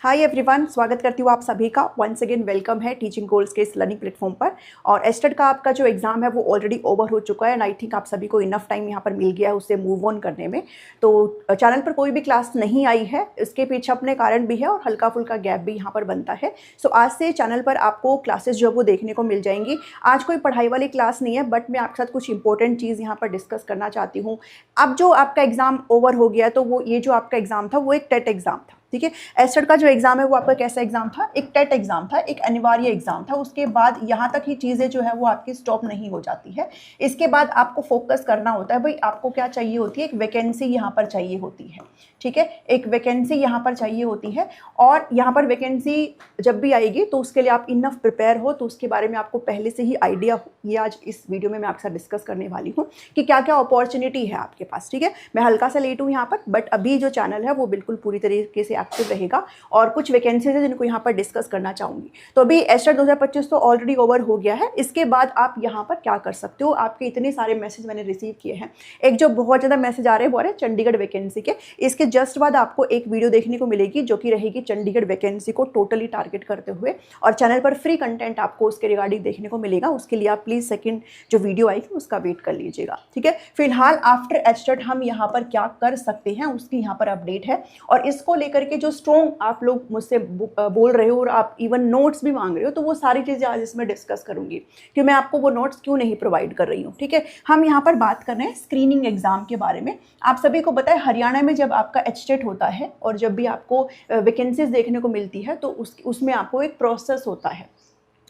Hi everyone, स्वागत करती हूँ आप सभी का। वंस अगेन वेलकम है टीचिंग गोल्स के इस लर्निंग प्लेटफॉर्म पर। और एस्टेट का आपका जो एग्जाम है वो ऑलरेडी ओवर हो चुका है एंड आई थिंक आप सभी को इनफ टाइम यहाँ पर मिल गया है उससे मूव ऑन करने में। तो चैनल पर कोई भी क्लास नहीं आई है, इसके पीछे अपने कारण भी है और हल्का फुल्का गैप भी यहाँ पर बनता है। सो आज से चैनल पर आपको क्लासेस जो है वो देखने को मिल जाएंगी। आज कोई पढ़ाई वाली क्लास नहीं है, बट मैं आपके साथ कुछ इंपॉर्टेंट चीज़ यहाँ पर डिस्कस करना चाहती हूँ। अब जो आपका एग्जाम ओवर हो गया तो वो ये जो आपका एग्जाम था वो एक टेट एग्जाम था, ठीक है। एस्टेट का जो एग्जाम है वो आपका कैसा एग्जाम था? एक टेट एग्जाम था, एक अनिवार्य एग्जाम था। उसके बाद यहाँ तक ही चीज़ें जो है वो आपकी स्टॉप नहीं हो जाती है। इसके बाद आपको फोकस करना होता है। भाई आपको क्या चाहिए होती है? एक वैकेंसी यहाँ पर चाहिए होती है, ठीक है। एक वैकेंसी यहाँ पर चाहिए होती है और यहाँ पर वैकेंसी जब भी आएगी तो उसके लिए आप इनफ प्रिपेयर हो, तो उसके बारे में आपको पहले से ही आइडिया हो। ये आज इस वीडियो में मैं आपके साथ डिस्कस करने वाली हूँ कि क्या क्या अपॉर्चुनिटी है आपके पास, ठीक है। मैं हल्का सा लेट हूँ यहाँ पर, बट अभी जो चैनल है वो बिल्कुल पूरी तरीके से एक्टिव रहेगा और कुछ वैकेंसीज है जिनको यहाँ पर डिस्कस करना चाहूँगी। तो अभी एस्टेट 2025 तो ऑलरेडी ओवर हो गया है। इसके बाद आप यहाँ पर क्या कर सकते हो? आपके इतने सारे मैसेज मैंने रिसीव किए हैं। एक जो बहुत ज़्यादा मैसेज आ रहे हैं वो आ रहे हैं चंडीगढ़ वैकेंसी के। इसके जस्ट बाद आपको एक वीडियो देखने को मिलेगी जो कि रहेगी चंडीगढ़ वैकेंसी को टोटली टारगेट करते हुए, और चैनल पर फ्री कंटेंट आपको उसके रिगार्डिंग देखने को मिलेगा। उसके लिए आप प्लीज़ सेकंड जो वीडियो आएगी उसका वेट कर लीजिएगा, ठीक है। फिलहाल आफ्टर एस्टेट हम यहाँ पर क्या कर सकते हैं उसकी यहाँ पर अपडेट है, और इसको लेकर के जो स्ट्रॉन्ग आप लोग मुझसे बोल रहे हो और आप इवन नोट्स भी मांग रहे हो, तो वो सारी चीज़ें आज इसमें डिस्कस करूंगी कि मैं आपको वो नोट्स क्यों नहीं प्रोवाइड कर रही हूँ, ठीक है। हम यहाँ पर बात कर रहे हैं स्क्रीनिंग एग्जाम के बारे में। आप सभी को पता है हरियाणा में जब आपका एस्टेट होता है और जब भी आपको वैकेंसीज देखने को मिलती है तो उसमें आपको एक प्रोसेस होता है,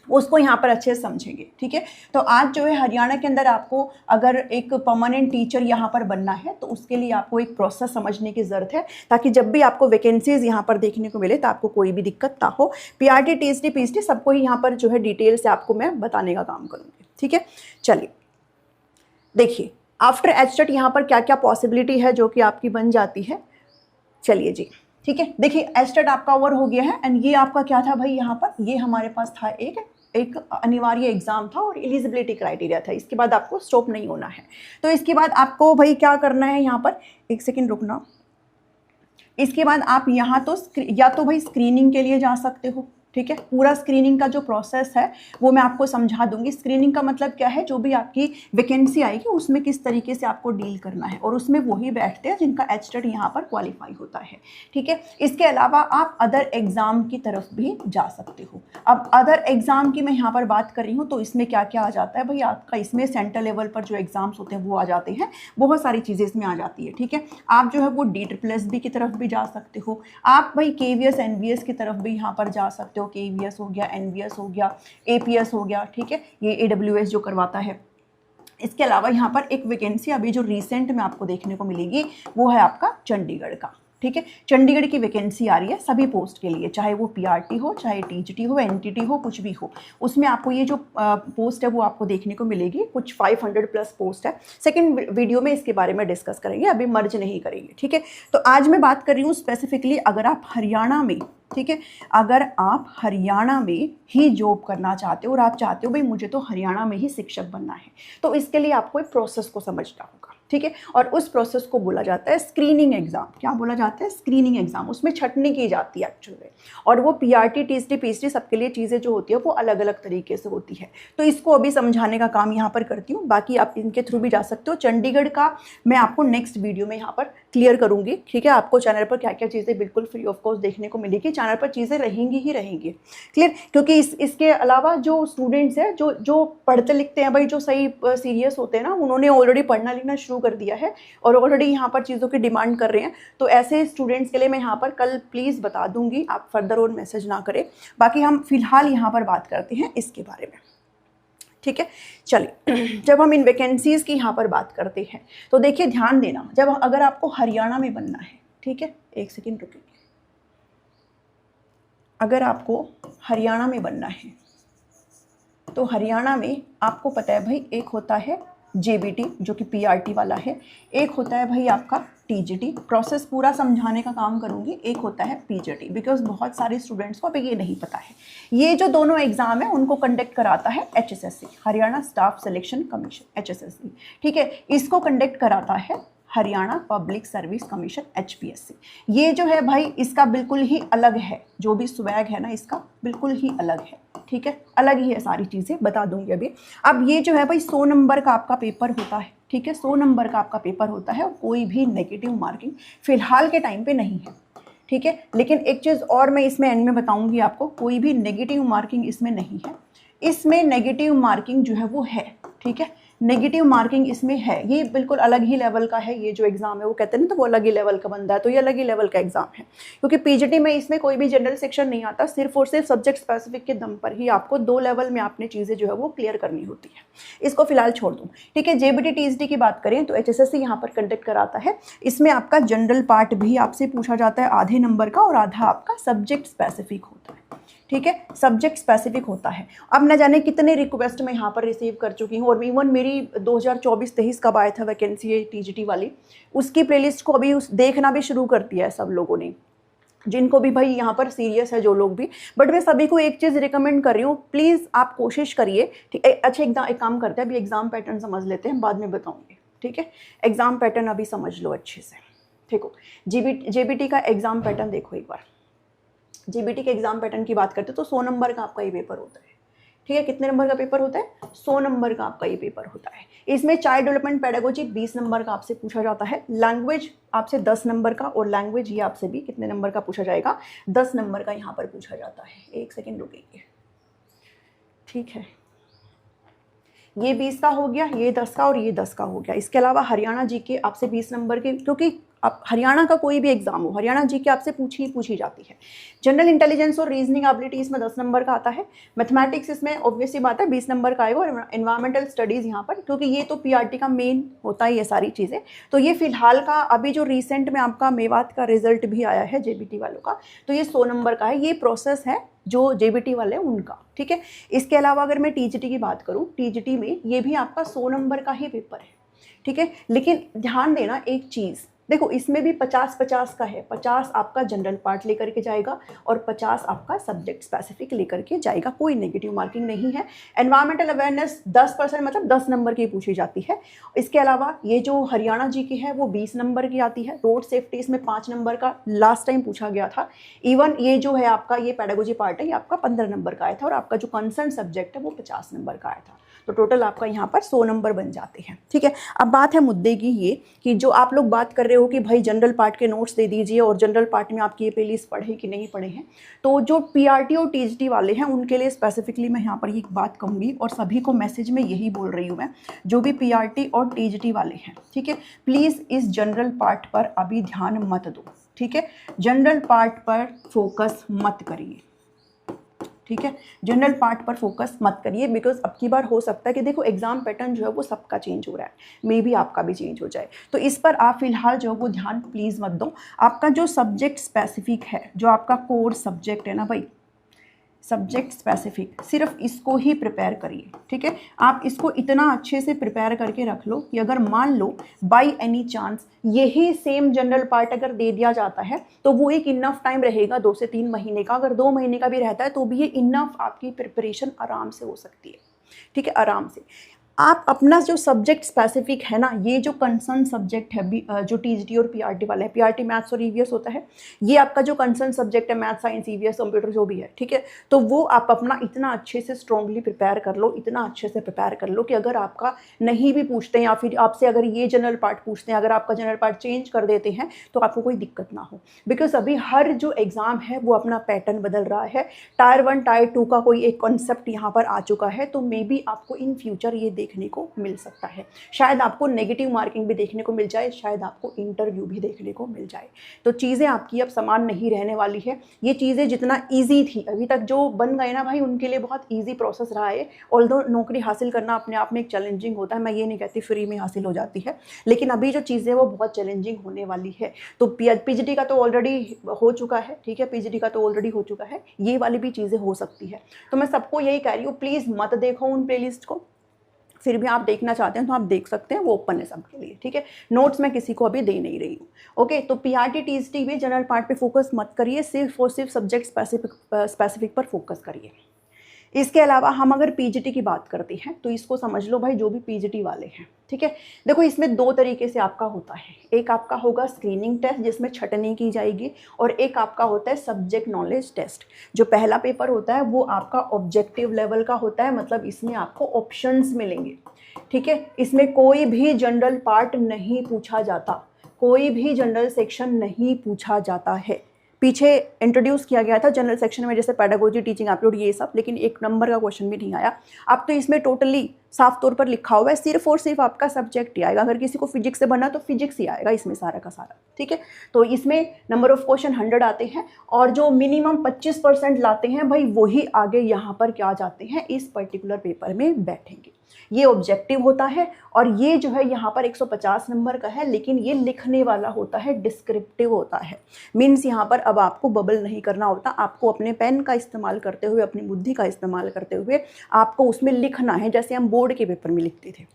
उसको यहाँ पर अच्छे से समझेंगे, ठीक है। तो आज जो है हरियाणा के अंदर आपको अगर एक परमानेंट टीचर यहाँ पर बनना है तो उसके लिए आपको एक प्रोसेस समझने की ज़रूरत है, ताकि जब भी आपको वैकेंसीज यहाँ पर देखने को मिले तो आपको कोई भी दिक्कत ना हो। पीआरटी, टीएसडी, पीएचडी सबको ही यहाँ पर जो है डिटेल से आपको मैं बताने का काम करूँगी, ठीक है। चलिए देखिए आफ्टर एस्टेट यहाँ पर क्या क्या पॉसिबिलिटी है जो कि आपकी बन जाती है। चलिए जी, ठीक है। देखिए एस्टेट आपका ओवर हो गया है एंड ये आपका क्या था भाई? यहाँ पर ये हमारे पास था एक अनिवार्य एग्जाम था और एलिजिबिलिटी क्राइटेरिया था। इसके बाद आपको स्टॉप नहीं होना है। तो इसके बाद आपको भाई क्या करना है? यहाँ पर एक सेकंड रुकना। इसके बाद आप यहाँ तो या तो भाई स्क्रीनिंग के लिए जा सकते हो, ठीक है। पूरा स्क्रीनिंग का जो प्रोसेस है वो मैं आपको समझा दूंगी। स्क्रीनिंग का मतलब क्या है? जो भी आपकी वैकेंसी आएगी उसमें किस तरीके से आपको डील करना है, और उसमें वही बैठते हैं जिनका एस्टेट यहाँ पर क्वालिफाई होता है, ठीक है। इसके अलावा आप अदर एग्जाम की तरफ भी जा सकते हो। अब अदर एग्जाम की मैं यहाँ पर बात कर रही हूँ तो इसमें क्या क्या आ जाता है भाई? आपका इसमें सेंटर लेवल पर जो एग्जाम्स होते हैं वो आ जाते हैं, बहुत सारी चीज़ें इसमें आ जाती है, ठीक है। आप जो है वो DSSB की तरफ भी जा सकते हो। आप भाई KVS NVS की तरफ भी यहाँ पर जा सकते हो। KVS हो गया, NVS हो गया, APS हो गया, ठीक है। ये AWS जो करवाता है। इसके अलावा यहाँ पर एक वैकेंसी अभी जो रिसेंट में आपको देखने को मिलेगी वो है आपका चंडीगढ़ का, ठीक है। चंडीगढ़ की वैकेंसी आ रही है सभी पोस्ट के लिए, चाहे वो PRT हो, चाहे TGT हो, NTT हो, कुछ भी हो। उसमें आपको ये जो पोस्ट है वो आपको देखने को मिलेगी। कुछ 500 प्लस पोस्ट है। सेकंड वीडियो में इसके बारे में डिस्कस करेंगे, अभी मर्ज नहीं करेंगे, ठीक है। तो आज मैं बात कर रही हूँ स्पेसिफिकली अगर आप हरियाणा में, ठीक है, अगर आप हरियाणा में ही जॉब करना चाहते हो और आप चाहते हो भाई मुझे तो हरियाणा में ही शिक्षक बनना है, तो इसके लिए आपको एक प्रोसेस को समझना होगा, ठीक है। और उस प्रोसेस को बोला जाता है स्क्रीनिंग एग्जाम। क्या बोला जाता है? Screening exam. उसमें छटनी की जाती है एक्चुअली, और वो PRT, TSD, PhD सबके लिए चीज़ें जो होती है वो अलग अलग तरीके से होती है। तो इसको अभी समझाने का काम यहाँ पर करती हूँ, बाकी आप इनके थ्रू भी जा सकते हो। चंडीगढ़ का मैं आपको नेक्स्ट वीडियो में यहाँ पर क्लियर करूँगी, ठीक है। आपको चैनल पर क्या क्या चीज़ें बिल्कुल फ्री ऑफ कॉस्ट देखने को मिलेगी। चैनल पर चीज़ें रहेंगी ही रहेंगी, क्लियर। क्योंकि इसके अलावा जो स्टूडेंट्स हैं जो पढ़ते लिखते हैं भाई, जो सही सीरियस होते हैं ना, उन्होंने ऑलरेडी पढ़ना लिखना शुरू कर दिया है और ऑलरेडी यहाँ पर चीज़ों की डिमांड कर रहे हैं। तो ऐसे स्टूडेंट्स के लिए मैं यहाँ पर कल प्लीज़ बता दूंगी, आप फर्दर और मैसेज ना करें। बाकी हम फिलहाल यहाँ पर बात करते हैं इसके बारे में, ठीक है। चलिए जब हम इन वैकेंसीज़ की यहाँ पर बात करते हैं तो देखिए ध्यान देना, जब अगर आपको हरियाणा में बनना है, ठीक है, एक सेकेंड रुकिए। अगर आपको हरियाणा में बनना है तो हरियाणा में आपको पता है भाई एक होता है JBT जो कि PRT वाला है, एक होता है भाई आपका TGT। प्रोसेस पूरा समझाने का काम करूंगी। एक होता है PGT, बिकॉज बहुत सारे स्टूडेंट्स को अभी ये नहीं पता है। ये जो दोनों एग्जाम है उनको कंडक्ट कराता है HSSC, Haryana staff selection commission, HSSC, ठीक है। इसको कंडक्ट कराता है Haryana public service commission HPSC। ये जो है भाई इसका बिल्कुल ही अलग है, जो भी स्वैग है ना इसका बिल्कुल ही अलग है, ठीक है, अलग ही है, सारी चीज़ें बता दूंगी अभी। अब ये जो है भाई 100 नंबर का आपका पेपर होता है, ठीक है, 100 नंबर का आपका पेपर होता है और कोई भी नेगेटिव मार्किंग फिलहाल के टाइम पे नहीं है, ठीक है। लेकिन एक चीज़ और मैं इसमें एंड में बताऊंगी आपको, कोई भी नेगेटिव मार्किंग इसमें नहीं है। इसमें नेगेटिव मार्किंग जो है वो है, ठीक है, नेगेटिव मार्किंग इसमें है, ये बिल्कुल अलग ही लेवल का है। ये जो एग्जाम है वो कहते हैं ना, तो वो अलग ही लेवल का बनता है, तो ये अलग ही लेवल का एग्जाम है, क्योंकि पीजीटी में इसमें कोई भी जनरल सेक्शन नहीं आता, सिर्फ और सिर्फ सब्जेक्ट स्पेसिफिक के दम पर ही आपको 2 लेवल में आपने चीज़ें जो है वो क्लियर करनी होती है। इसको फिलहाल छोड़ दूँ, ठीक है। जेबीटी टीएसडी की बात करें तो HSSC यहाँ पर कंडक्ट कराता है। इसमें आपका जनरल पार्ट भी आपसे पूछा जाता है आधे नंबर का, और आधा आपका सब्जेक्ट स्पेसिफिक होता है, ठीक है, सब्जेक्ट स्पेसिफिक होता है। अब न जाने कितने रिक्वेस्ट मैं यहाँ पर रिसीव कर चुकी हूँ, और इवन मेरी 2024-23 कब आया था वैकेंसी टीजीटी वाली, उसकी प्लेलिस्ट को अभी देखना भी शुरू कर दिया है सब लोगों ने, जिनको भी भाई यहाँ पर सीरियस है जो लोग भी। बट मैं सभी को एक चीज़ रिकमेंड कर रही हूँ, प्लीज़ आप कोशिश करिए, ठीक है। अच्छा एक काम करते हैं, अभी एग्जाम पैटर्न समझ लेते हैं, बाद में बताऊँगी, ठीक है। एग्जाम पैटर्न अभी समझ लो अच्छे से, ठीक हो। जेबीटी का एग्जाम पैटर्न देखो एक बार। जेबीटी के एग्जाम पैटर्न की बात करते हैं तो 100 नंबर का आपका ये पेपर होता है, ठीक है। कितने नंबर का पेपर होता है? 100 नंबर का आपका ये पेपर होता है। इसमें चाइल्ड डेवलपमेंट पेडागोजी 20 नंबर का आपसे पूछा जाता है, लैंग्वेज आपसे 10 नंबर का, और लैंग्वेज ये आपसे भी कितने नंबर का पूछा जाएगा? 10 नंबर का यहाँ पर पूछा जाता है। एक सेकेंड रुकिए, ठीक है। ये 20 का हो गया, ये 10 का, और ये 10 का हो गया। इसके अलावा हरियाणा जीके आपसे 20 नंबर के, क्योंकि आप हरियाणा का कोई भी एग्जाम हो, हरियाणा जीके आपसे पूछी जाती है। जनरल इंटेलिजेंस और रीजनिंग एबिलिटी इसमें 10 नंबर का आता है। मैथमेटिक्स इसमें ऑब्वियसली बात है 20 नंबर का आएगा, और एनवायरमेंटल स्टडीज़ यहाँ पर, क्योंकि ये तो पीआरटी का मेन होता है ये सारी चीज़ें। तो ये फिलहाल का अभी जो रिसेंट में आपका मेवात का रिजल्ट भी आया है जेबीटी वालों का, तो ये 100 नंबर का है। ये प्रोसेस है जो जेबीटी वाले हैं उनका, ठीक है। इसके अलावा अगर मैं टीजीटी की बात करूँ, टीजीटी में ये भी आपका 100 नंबर का ही पेपर है, ठीक है। लेकिन ध्यान देना एक चीज़, देखो इसमें भी 50-50 का है। 50 आपका जनरल पार्ट लेकर के जाएगा और 50 आपका सब्जेक्ट स्पेसिफिक लेकर के जाएगा, कोई नेगेटिव मार्किंग नहीं है। एनवायरमेंटल अवेयरनेस 10% मतलब 10 नंबर की पूछी जाती है। इसके अलावा ये जो हरियाणा जी की है वो 20 नंबर की आती है। रोड सेफ्टी इसमें 5 नंबर का लास्ट टाइम पूछा गया था। इवन ये जो है आपका ये पेडागोजी पार्ट है, ये आपका 15 नंबर का आया था, और आपका जो कंसर्न सब्जेक्ट है वो 50 नंबर का आया था। तो टोटल आपका यहाँ पर 100 नंबर बन जाते हैं, ठीक है। अब बात है मुद्दे की ये कि जो आप लोग बात कर रहे हो कि भाई जनरल पार्ट के नोट्स दे दीजिए, और जनरल पार्ट में आपकी ये प्लेलिस्ट पढ़े कि नहीं पढ़े हैं, तो जो पीआरटी और टीजीटी वाले हैं उनके लिए स्पेसिफिकली मैं यहाँ पर एक बात कहूँगी, और सभी को मैसेज में यही बोल रही हूँ मैं, जो भी पीआरटी और टीजीटी वाले हैं, ठीक है, प्लीज़ इस जनरल पार्ट पर अभी ध्यान मत दो, ठीक है। जनरल पार्ट पर फोकस मत करिए, ठीक है। जनरल पार्ट पर फोकस मत करिए, बिकॉज अब की बार हो सकता है कि देखो एग्जाम पैटर्न जो है वो सबका चेंज हो रहा है, मे बी आपका भी चेंज हो जाए, तो इस पर आप फिलहाल जो है वो ध्यान प्लीज़ मत दो। आपका जो सब्जेक्ट स्पेसिफिक है, जो आपका कोर सब्जेक्ट है ना भाई, सब्जेक्ट स्पेसिफिक, सिर्फ इसको ही प्रिपेयर करिए, ठीक है। आप इसको इतना अच्छे से प्रिपेयर करके रख लो कि अगर मान लो बाय एनी चांस यही सेम जनरल पार्ट अगर दे दिया जाता है तो वो एक इनफ टाइम रहेगा 2 से 3 महीने का। अगर 2 महीने का भी रहता है तो भी ये इनफ आपकी प्रिपरेशन आराम से हो सकती है, ठीक है, आराम से। आप अपना जो सब्जेक्ट स्पेसिफिक है ना, ये जो कंसर्न सब्जेक्ट है जो टीजीटी और पीआरटी वाले हैं, पीआरटी मैथ्स और ईवीएस होता है, ये आपका जो कंसर्न सब्जेक्ट है मैथ्स साइंस ईवीएस कंप्यूटर जो भी है, ठीक है, तो वो आप अपना इतना अच्छे से स्ट्रांगली प्रिपेयर कर लो, इतना अच्छे से प्रिपेयर कर लो कि अगर आपका नहीं भी पूछते हैं या फिर आपसे अगर ये जनरल पार्ट पूछते हैं, अगर आपका जनरल पार्ट चेंज कर देते हैं तो आपको कोई दिक्कत ना हो। बिकॉज अभी हर जो एग्जाम है वो अपना पैटर्न बदल रहा है। टायर 1 टायर 2 का कोई एक कॉन्सेप्ट यहाँ पर आ चुका है, तो मे बी आपको इन फ्यूचर ये देखने को मिल सकता है। शायद आपको नेगेटिव मार्किंग भी देखने को मिल जाए, शायद आपको इंटरव्यू भी देखने को मिल जाए। तो चीज़ें आपकी अब समान नहीं रहने वाली है। ये चीज़ें जितना ईजी थी अभी तक जो बन गए ना भाई, उनके लिए बहुत ईजी प्रोसेस रहा है। ऑल्दो नौकरी हासिल करना अपने आप में एक चैलेंजिंग होता है, मैं ये नहीं कहती फ्री में हासिल हो जाती है, लेकिन अभी जो चीज़ें वो बहुत चैलेंजिंग होने वाली है। तो पीजीटी का तो ऑलरेडी हो चुका है, ठीक है, पीजीटी का तो ऑलरेडी हो चुका है, ये वाली भी चीज़ें हो सकती है। तो मैं सबको यही कह रही हूँ, प्लीज़ मत देखो उन प्लेलिस्ट को। फिर भी आप देखना चाहते हैं तो आप देख सकते हैं, वो ओपन है सबके लिए, ठीक है। नोट्स मैं किसी को अभी दे नहीं रही हूँ, ओके। तो पीआरटी टीजीटी में जनरल पार्ट पे फोकस मत करिए, सिर्फ और सिर्फ सब्जेक्ट स्पेसिफिक पर फोकस करिए। इसके अलावा हम अगर पीजीटी की बात करते हैं तो इसको समझ लो भाई, जो भी पीजीटी वाले हैं, ठीक है। देखो इसमें दो तरीके से आपका होता है, एक आपका होगा स्क्रीनिंग टेस्ट जिसमें छटनी की जाएगी, और एक आपका होता है सब्जेक्ट नॉलेज टेस्ट। जो पहला पेपर होता है वो आपका ऑब्जेक्टिव लेवल का होता है, मतलब इसमें आपको ऑप्शंस मिलेंगे, ठीक है। इसमें कोई भी जनरल पार्ट नहीं पूछा जाता, कोई भी जनरल सेक्शन नहीं पूछा जाता है। पीछे इंट्रोड्यूस किया गया था जनरल सेक्शन में, जैसे पेडागोजी, टीचिंग एप्टीट्यूड, ये सब, लेकिन एक नंबर का क्वेश्चन भी नहीं आया। अब तो इसमें टोटली साफ तौर पर लिखा हुआ है सिर्फ और सिर्फ आपका सब्जेक्ट ही आएगा। अगर किसी को फिजिक्स से बनना तो फिजिक्स ही आएगा इसमें सारा का सारा, ठीक है। तो इसमें नंबर ऑफ क्वेश्चन 100 आते हैं, और जो मिनिमम 25% लाते हैं भाई वही आगे यहाँ पर क्या जाते हैं, इस पर्टिकुलर पेपर में बैठेंगे। ये ऑब्जेक्टिव होता है, और ये जो है यहाँ पर 150 नंबर का है, लेकिन ये लिखने वाला होता है, डिस्क्रिप्टिव होता है। मीन्स यहाँ पर अब आपको बबल नहीं करना होता, आपको अपने पेन का इस्तेमाल करते हुए, अपनी बुद्धि का इस्तेमाल करते हुए आपको उसमें लिखना है, जैसे हम बोर्ड के पेपर में लिखते थे,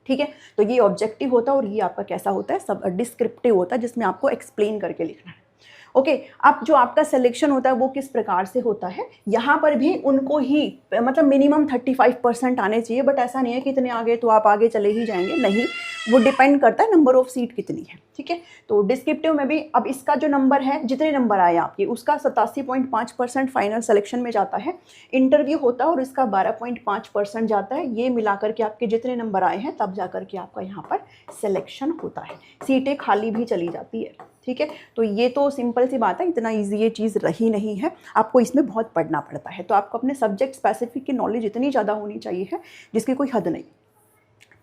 ठीक है। तो ये ऑब्जेक्टिव होता है, और ये आपका कैसा होता है, सब डिस्क्रिप्टिव होता है, जिसमें आपको एक्सप्लेन करके लिखना है। ओके, अब जो आपका सिलेक्शन होता है वो किस प्रकार से होता है, यहाँ पर भी उनको ही मतलब मिनिमम 35% आने चाहिए, बट ऐसा नहीं है कि इतने आगे तो आप आगे चले ही जाएंगे, नहीं, वो डिपेंड करता है नंबर ऑफ सीट कितनी है, ठीक है। तो डिस्क्रिप्टिव में भी अब इसका जो नंबर है, जितने नंबर आए आपके, उसका 87.5% फाइनल सिलेक्शन में जाता है। इंटरव्यू होता है और इसका 12.5% जाता है। ये मिलाकर के आपके जितने नंबर आए हैं तब जाकर के आपका यहाँ पर सिलेक्शन होता है। सीटें खाली भी चली जाती है, ठीक है। तो ये तो सिंपल सी बात है, इतना इजी ये चीज़ रही नहीं है, आपको इसमें बहुत पढ़ना पड़ता है। तो आपको अपने सब्जेक्ट स्पेसिफिक की नॉलेज इतनी ज़्यादा होनी चाहिए है जिसकी कोई हद नहीं,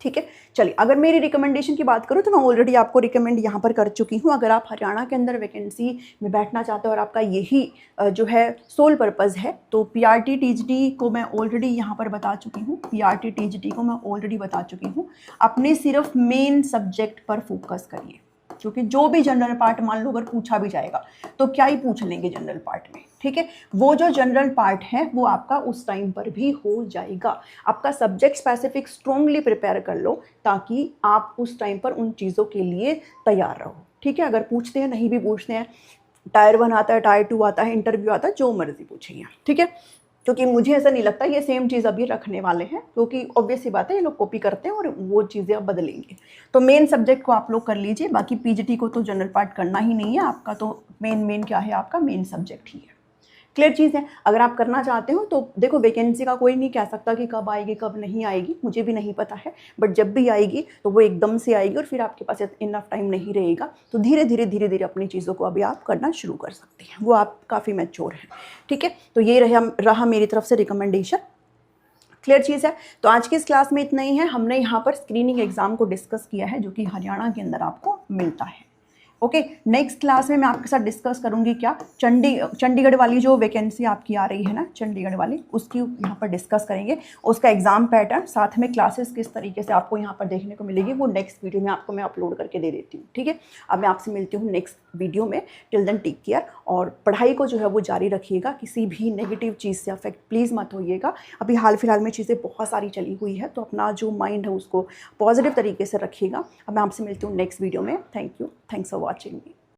ठीक है। चलिए, अगर मेरी रिकमेंडेशन की बात करूँ तो मैं ऑलरेडी आपको रिकमेंड यहाँ पर कर चुकी हूँ। अगर आप हरियाणा के अंदर वैकेंसी में बैठना चाहते हो और आपका यही जो है सोल पर्पज़ है, तो पीआरटी टीजीटी को मैं ऑलरेडी यहाँ पर बता चुकी हूँ, पीआरटी टीजीटी को मैं ऑलरेडी बता चुकी हूँ। अपने सिर्फ मेन सब्जेक्ट पर फोकस करिए, क्योंकि जो भी जनरल पार्ट मान लो अगर पूछा भी जाएगा तो क्या ही पूछ लेंगे जनरल पार्ट में, ठीक है। वो जो जनरल पार्ट है वो आपका उस टाइम पर भी हो जाएगा। आपका सब्जेक्ट स्पेसिफिक स्ट्रांगली प्रिपेयर कर लो, ताकि आप उस टाइम पर उन चीज़ों के लिए तैयार रहो, ठीक है। अगर पूछते हैं, नहीं भी पूछते हैं, टायर 1 आता है, टायर 2 आता है, इंटरव्यू आता है, जो मर्जी पूछिए, ठीक है। क्योंकि मुझे ऐसा नहीं लगता ये सेम चीज़ अभी रखने वाले हैं, क्योंकि ऑब्वियस सी बात है ये लोग कॉपी करते हैं और वो चीज़ें अब बदलेंगे। तो मेन सब्जेक्ट को आप लोग कर लीजिए, बाकी पीजीटी को तो जनरल पार्ट करना ही नहीं है आपका, तो मेन क्या है, आपका मेन सब्जेक्ट ही है। क्लियर चीज़ है। अगर आप करना चाहते हो तो देखो, वैकेंसी का कोई नहीं कह सकता कि कब आएगी कब नहीं आएगी, मुझे भी नहीं पता है, बट जब भी आएगी तो वो एकदम से आएगी और फिर आपके पास इनफ टाइम नहीं रहेगा। तो धीरे धीरे अपनी चीज़ों को अभी आप करना शुरू कर सकते हैं, वो आप काफ़ी मैच्योर हैं, ठीक है। तो ये रहा मेरी तरफ से रिकमेंडेशन। क्लियर चीज़ है। तो आज की इस क्लास में इतना ही है। हमने यहाँ पर स्क्रीनिंग एग्जाम को डिस्कस किया है, जो कि हरियाणा के अंदर आपको मिलता है। ओके, नेक्स्ट क्लास में मैं आपके साथ डिस्कस करूंगी क्या, चंडीगढ़ वाली जो वैकेंसी आपकी आ रही है ना, चंडीगढ़ वाली, उसकी यहाँ पर डिस्कस करेंगे। उसका एग्जाम पैटर्न, साथ में क्लासेस किस तरीके से आपको यहाँ पर देखने को मिलेगी, वो नेक्स्ट वीडियो में आपको मैं अपलोड करके दे देती हूँ, ठीक है। अब मैं आपसे मिलती हूँ नेक्स्ट वीडियो में। टिल देन टेक केयर, और पढ़ाई को जो है वो जारी रखिएगा, किसी भी नेगेटिव चीज़ से अफेक्ट प्लीज़ मत होइएगा। अभी हाल फिलहाल में चीज़ें बहुत सारी चली हुई है, तो अपना जो माइंड है उसको पॉजिटिव तरीके से रखिएगा। अब मैं आपसे मिलती हूँ नेक्स्ट वीडियो में। Thank you, thanks for watching me.